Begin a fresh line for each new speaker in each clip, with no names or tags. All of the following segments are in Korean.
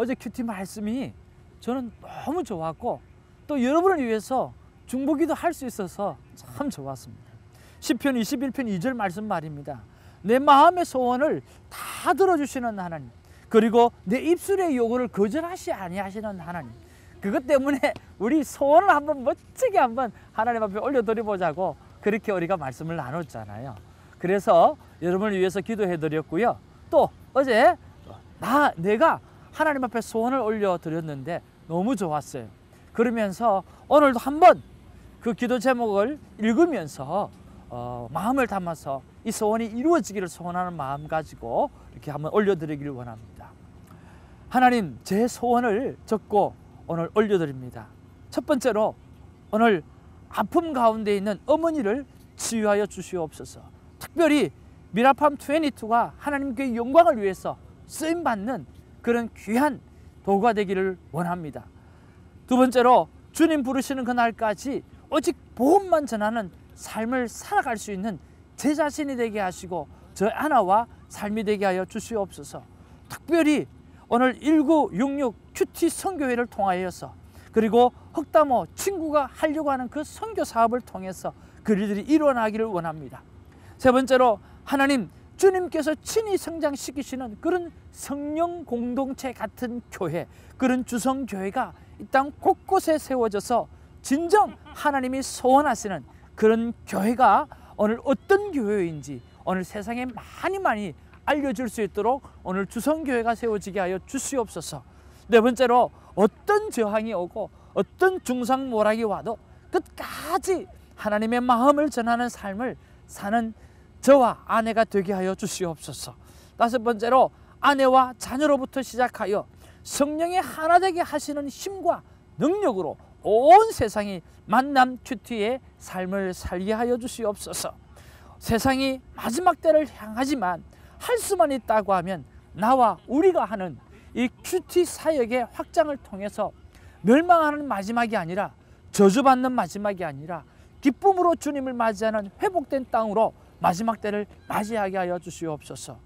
어제 큐티 말씀이 저는 너무 좋았고 또 여러분을 위해서 중보기도 할 수 있어서 참 좋았습니다. 시편 21편 2절 말씀 말입니다. 내 마음의 소원을 다 들어주시는 하나님, 그리고 내 입술의 요구를 거절하시 아니하시는 하나님. 그것 때문에 우리 소원을 한번 멋지게 한번 하나님 앞에 올려드려보자고 그렇게 우리가 말씀을 나눴잖아요. 그래서 여러분을 위해서 기도해 드렸고요. 또 어제 내가 하나님 앞에 소원을 올려드렸는데 너무 좋았어요. 그러면서 오늘도 한번 그 기도 제목을 읽으면서 마음을 담아서 이 소원이 이루어지기를 소원하는 마음 가지고 이렇게 한번 올려드리기를 원합니다. 하나님, 제 소원을 적고 오늘 올려드립니다. 첫 번째로 오늘 아픔 가운데 있는 어머니를 치유하여 주시옵소서. 특별히 미라팜 22가 하나님께 영광을 위해서 쓰임받는 그런 귀한 도구가 되기를 원합니다. 두 번째로 주님 부르시는 그날까지 오직 복음만 전하는 삶을 살아갈 수 있는 제 자신이 되게 하시고 저 하나와 삶이 되게 하여 주시옵소서. 특별히 오늘 1966 큐티 선교회를 통하여서 그리고 흑담호 친구가 하려고 하는 그 선교 사업을 통해서 그 일들이 일어나기를 원합니다. 세 번째로 하나님, 주님께서 친히 성장시키시는 그런 성령 공동체 같은 교회, 그런 주성교회가 이 땅 곳곳에 세워져서 진정 하나님이 소원하시는 그런 교회가 오늘 어떤 교회인지 오늘 세상에 많이 알려줄 수 있도록 오늘 주성교회가 세워지게 하여 주시옵소서. 네 번째로 어떤 저항이 오고 어떤 중상모락이 와도 끝까지 하나님의 마음을 전하는 삶을 사는 저와 아내가 되게 하여 주시옵소서. 다섯 번째로 아내와 자녀로부터 시작하여 성령의 하나 되게 하시는 힘과 능력으로 온 세상이 만남 큐티의 삶을 살게 하여 주시옵소서. 세상이 마지막 때를 향하지만 할 수만 있다고 하면 나와 우리가 하는 이 큐티 사역의 확장을 통해서 멸망하는 마지막이 아니라 저주받는 마지막이 아니라 기쁨으로 주님을 맞이하는 회복된 땅으로 마지막 때를 맞이하게 하여 주시옵소서.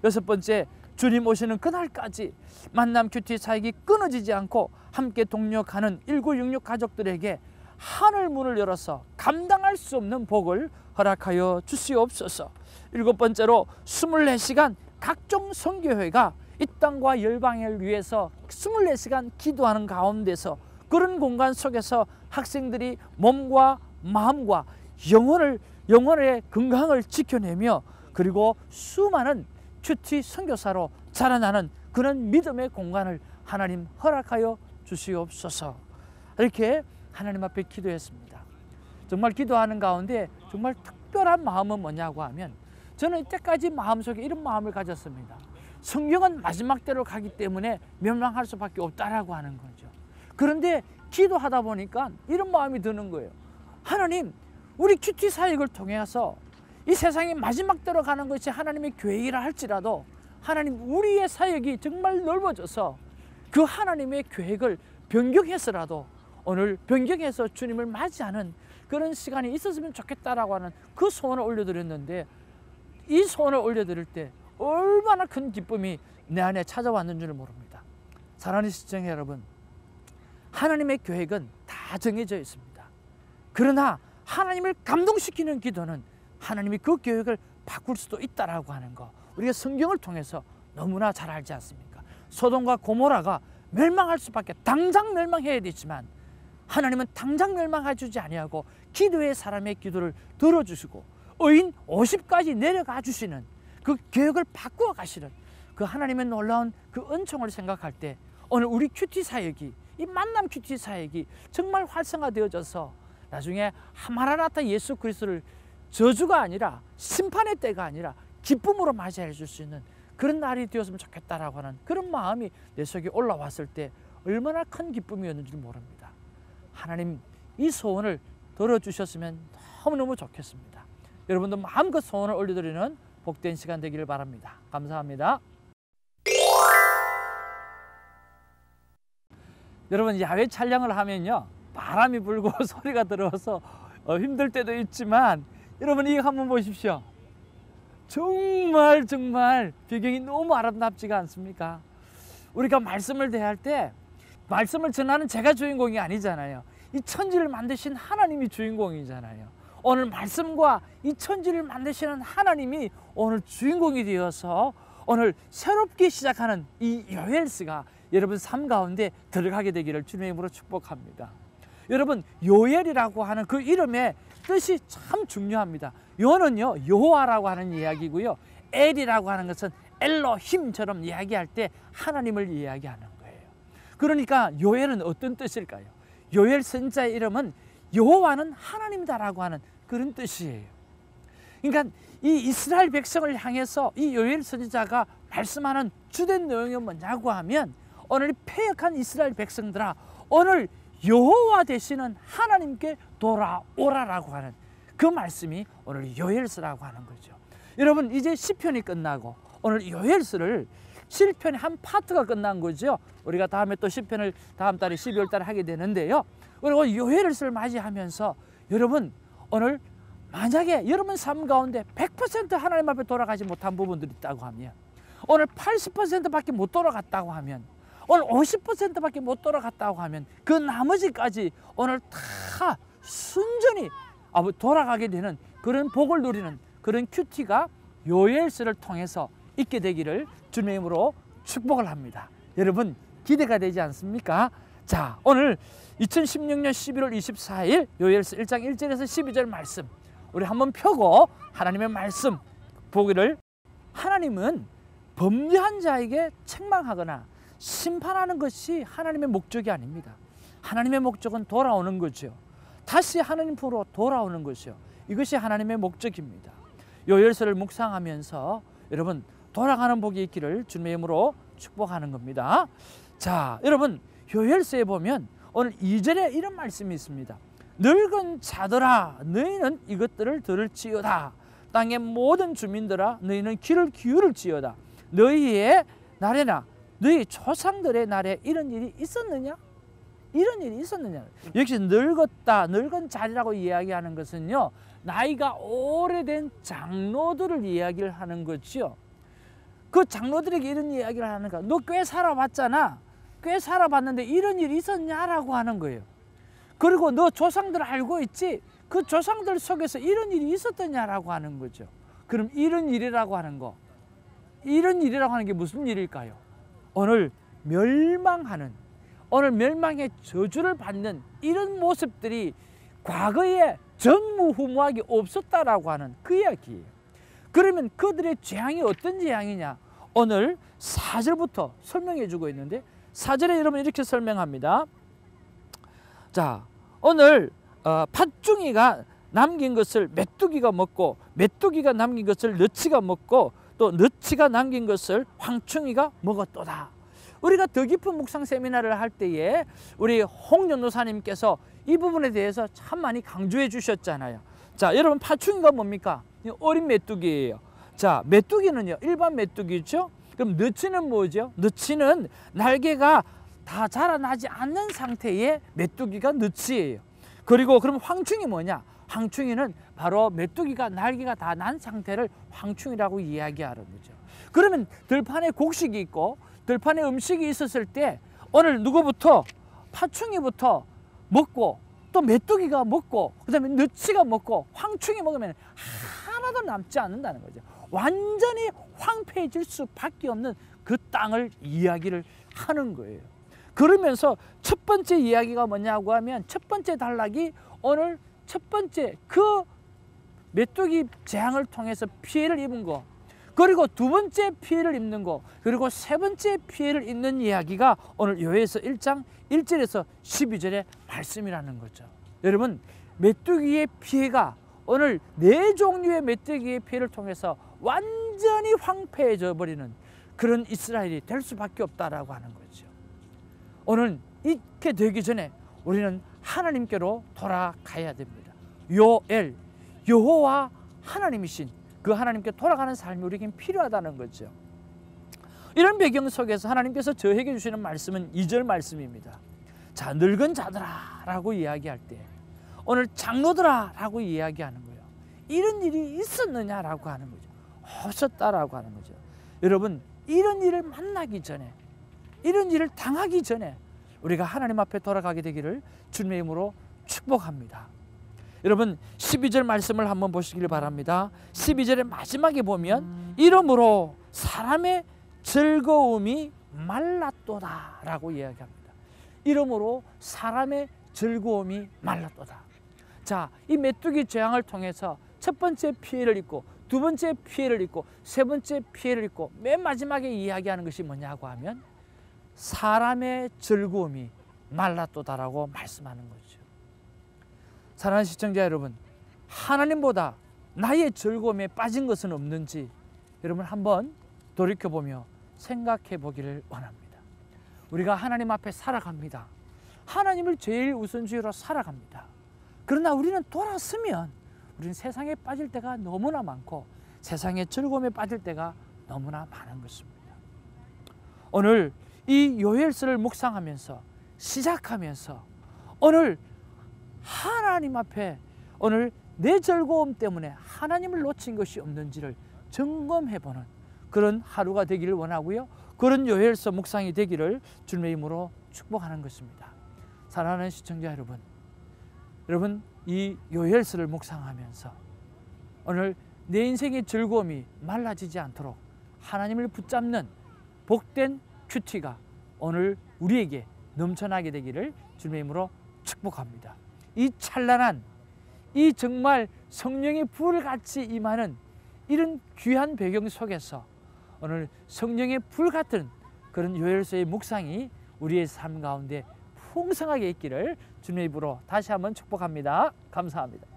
여섯 번째, 주님 오시는 그날까지 만남 큐티 사역이 끊어지지 않고 함께 동력하는 1966 가족들에게 하늘 문을 열어서 감당할 수 없는 복을 허락하여 주시옵소서. 일곱 번째로 24시간 각종 선교회가 이 땅과 열방을 위해서 24시간 기도하는 가운데서 그런 공간 속에서 학생들이 몸과 마음과 영혼의 건강을 지켜내며 그리고 수많은 큐티 선교사로 자라나는 그런 믿음의 공간을 하나님 허락하여 주시옵소서. 이렇게 하나님 앞에 기도했습니다. 정말 기도하는 가운데 정말 특별한 마음은 뭐냐고 하면 저는 이때까지 마음속에 이런 마음을 가졌습니다. 성경은 마지막 때로 가기 때문에 멸망할 수밖에 없다라고 하는 거죠. 그런데 기도하다 보니까 이런 마음이 드는 거예요. 하나님, 우리 큐티 사역을 통해서 이 세상의 마지막 때로 가는 것이 하나님의 계획이라 할지라도 하나님, 우리의 사역이 정말 넓어져서 그 하나님의 계획을 변경해서라도 오늘 변경해서 주님을 맞이하는 그런 시간이 있었으면 좋겠다라고 하는 그 소원을 올려드렸는데 이 소원을 올려드릴 때 얼마나 큰 기쁨이 내 안에 찾아왔는 줄 모릅니다. 사랑하는 시청자 여러분, 하나님의 계획은 다 정해져 있습니다. 그러나 하나님을 감동시키는 기도는 하나님이 그 계획을 바꿀 수도 있다라고 하는 거 우리가 성경을 통해서 너무나 잘 알지 않습니까? 소돔과 고모라가 멸망할 수밖에 당장 멸망해야 되지만 하나님은 당장 멸망해 주지 아니하고 기도의 사람의 기도를 들어주시고 의인 50까지 내려가 주시는 그 계획을 바꾸어 가시는 그 하나님의 놀라운 그 은총을 생각할 때 오늘 우리 큐티 사역이 이 만남 큐티 사역이 정말 활성화되어져서 나중에 마라나타 예수 그리스도를 저주가 아니라 심판의 때가 아니라 기쁨으로 맞이해 줄 수 있는 그런 날이 되었으면 좋겠다라고 하는 그런 마음이 내 속에 올라왔을 때 얼마나 큰 기쁨이었는지 모릅니다. 하나님, 이 소원을 들어주셨으면 너무너무 좋겠습니다. 여러분도 마음껏 소원을 올려드리는 복된 시간 되기를 바랍니다. 감사합니다. 여러분, 야외 촬영을 하면요 바람이 불고 소리가 들어서 힘들 때도 있지만 여러분 이거 한번 보십시오. 정말 배경이 너무 아름답지가 않습니까? 우리가 말씀을 대할 때 말씀을 전하는 제가 주인공이 아니잖아요. 이 천지를 만드신 하나님이 주인공이잖아요. 오늘 말씀과 이 천지를 만드시는 하나님이 오늘 주인공이 되어서 오늘 새롭게 시작하는 이 요엘스가 여러분 삶 가운데 들어가게 되기를 주님의 이름으로 축복합니다. 여러분, 요엘이라고 하는 그 이름의 뜻이 참 중요합니다. 요는요, 여호와라고 하는 이야기고요. 엘이라고 하는 것은 엘로힘처럼 이야기할 때 하나님을 이야기하는 거예요. 그러니까 요엘은 어떤 뜻일까요? 요엘 선자의 이름은 여호와는 하나님이다라고 하는 그런 뜻이에요. 그러니까 이 이스라엘 백성을 향해서 이 요엘 선지자가 말씀하는 주된 내용이 뭐냐고 하면, 오늘 패역한 이스라엘 백성들아, 오늘 여호와 되시는 하나님께 돌아오라라고 하는 그 말씀이 오늘 요엘서라고 하는 거죠. 여러분, 이제 시편이 끝나고 오늘 요엘서를 시편의 한 파트가 끝난 거죠. 우리가 다음에 또 시편을 다음 달에 12월 달에 하게 되는데요. 그리고 요엘서를 맞이하면서 여러분, 오늘 만약에 여러분 삶 가운데 100% 하나님 앞에 돌아가지 못한 부분들이 있다고 하면, 오늘 80%밖에 못 돌아갔다고 하면, 오늘 50%밖에 못 돌아갔다고 하면, 그 나머지까지 오늘 다 순전히 돌아가게 되는 그런 복을 누리는 그런 큐티가 요엘서를 통해서 있게 되기를 주님의 이름으로 축복을 합니다. 여러분, 기대가 되지 않습니까? 자, 오늘 2016년 11월 24일 요엘서 1장 1절에서 12절 말씀 우리 한번 펴고 하나님의 말씀 보기를. 하나님은 범죄한 자에게 책망하거나 심판하는 것이 하나님의 목적이 아닙니다. 하나님의 목적은 돌아오는 거죠. 다시 하나님 앞으로 돌아오는 것이요, 이것이 하나님의 목적입니다. 요엘서를 묵상하면서 여러분 돌아가는 복이 있기를 주님의 이름으로 축복하는 겁니다. 자, 여러분, 요엘서에 보면 오늘 2절에 이런 말씀이 있습니다. 늙은 자들아, 너희는 이것들을 들을지어다. 땅의 모든 주민들아, 너희는 귀를 기울일지어다. 너희의 날에나 너희 조상들의 날에 이런 일이 있었느냐? 이런 일이 있었느냐? 역시 늙었다, 늙은 자리라고 이야기하는 것은요, 나이가 오래된 장로들을 이야기를 하는 거죠. 그 장로들에게 이런 이야기를 하는 거야. 너 꽤 살아봤잖아. 꽤 살아봤는데 이런 일이 있었냐라고 하는 거예요. 그리고 너 조상들 알고 있지? 그 조상들 속에서 이런 일이 있었더냐라고 하는 거죠. 그럼 이런 일이라고 하는 거, 이런 일이라고 하는 게 무슨 일일까요? 오늘 멸망하는, 오늘 멸망의 저주를 받는 이런 모습들이 과거에 전무후무하게 없었다라고 하는 그 이야기예요. 그러면 그들의 재앙이 어떤 재앙이냐? 오늘 4절부터 설명해 주고 있는데, 4절에 여러분 이렇게 설명합니다. 자, 오늘 팥중이가 남긴 것을 메뚜기가 먹고, 메뚜기가 남긴 것을 너치가 먹고, 또 너치가 남긴 것을 황충이가 먹었도다. 우리가 더 깊은 묵상 세미나를 할 때에 우리 홍연노사님께서 이 부분에 대해서 참 많이 강조해 주셨잖아요. 자, 여러분, 팥충이가 뭡니까? 어린 메뚜기예요. 자, 메뚜기는요, 일반 메뚜기죠. 그럼 너치는 뭐죠? 너치는 날개가 다 자라나지 않는 상태의 메뚜기가 너치예요. 그리고 그럼 황충이 뭐냐? 황충이는 바로 메뚜기가 날개가 다 난 상태를 황충이라고 이야기하는 거죠. 그러면 들판에 곡식이 있고 들판에 음식이 있었을 때 오늘 누구부터? 팥충이부터 먹고, 또 메뚜기가 먹고, 그 다음에 너치가 먹고, 황충이 먹으면 하나도 남지 않는다는 거죠. 완전히 황폐해질 수밖에 없는 그 땅을 이야기를 하는 거예요. 그러면서 첫 번째 이야기가 뭐냐고 하면, 첫 번째 단락이 오늘 첫 번째 그 메뚜기 재앙을 통해서 피해를 입은 거, 그리고 두 번째 피해를 입는 거, 그리고 세 번째 피해를 입는 이야기가 오늘 요엘서 1장 1절에서 12절의 말씀이라는 거죠. 여러분, 메뚜기의 피해가 오늘 네 종류의 메뚜기의 피해를 통해서 완전히 황폐해져 버리는 그런 이스라엘이 될 수밖에 없다라고 하는 거죠. 오늘 이렇게 되기 전에 우리는 하나님께로 돌아가야 됩니다. 요엘, 여호와 하나님이신 그 하나님께 돌아가는 삶이 우리에겐 필요하다는 거죠. 이런 배경 속에서 하나님께서 저에게 주시는 말씀은 2절 말씀입니다. 자, 늙은 자들아 라고 이야기할 때 오늘 장로들아 라고 이야기하는 거예요. 이런 일이 있었느냐라고 하는 거죠. 없었다라고 하는 거죠. 여러분, 이런 일을 만나기 전에 이런 일을 당하기 전에 우리가 하나님 앞에 돌아가게 되기를 주님의 이름으로 축복합니다. 여러분 12절 말씀을 한번 보시길 바랍니다. 12절의 마지막에 보면 이러므로 사람의 즐거움이 말랐도다 라고 이야기합니다. 이러므로 사람의 즐거움이 말랐도다. 자, 이 메뚜기 재앙을 통해서 첫 번째 피해를 입고 두 번째 피해를 입고 세 번째 피해를 입고 맨 마지막에 이야기하는 것이 뭐냐고 하면 사람의 즐거움이 말랐도다라고 말씀하는 거죠. 사랑하는 시청자 여러분, 하나님보다 나의 즐거움에 빠진 것은 없는지 여러분 한번 돌이켜보며 생각해 보기를 원합니다. 우리가 하나님 앞에 살아갑니다. 하나님을 제일 우선주의로 살아갑니다. 그러나 우리는 돌아서면 우리는 세상에 빠질 때가 너무나 많고 세상의 즐거움에 빠질 때가 너무나 많은 것입니다. 오늘 이 요엘서를 묵상하면서 시작하면서 오늘 하나님 앞에 오늘 내 즐거움 때문에 하나님을 놓친 것이 없는지를 점검해보는 그런 하루가 되기를 원하고요. 그런 요엘서 묵상이 되기를 주님의 이름으로 축복하는 것입니다. 사랑하는 시청자 여러분, 여러분 이 요엘서를 묵상하면서 오늘 내 인생의 즐거움이 말라지지 않도록 하나님을 붙잡는 복된 큐티가 오늘 우리에게 넘쳐나게 되기를 주님의 이름으로 축복합니다. 이 찬란한 이 정말 성령의 불같이 임하는 이런 귀한 배경 속에서 오늘 성령의 불같은 그런 요엘서의 묵상이 우리의 삶 가운데 풍성하게 있기를 주님의 이름으로 다시 한번 축복합니다. 감사합니다.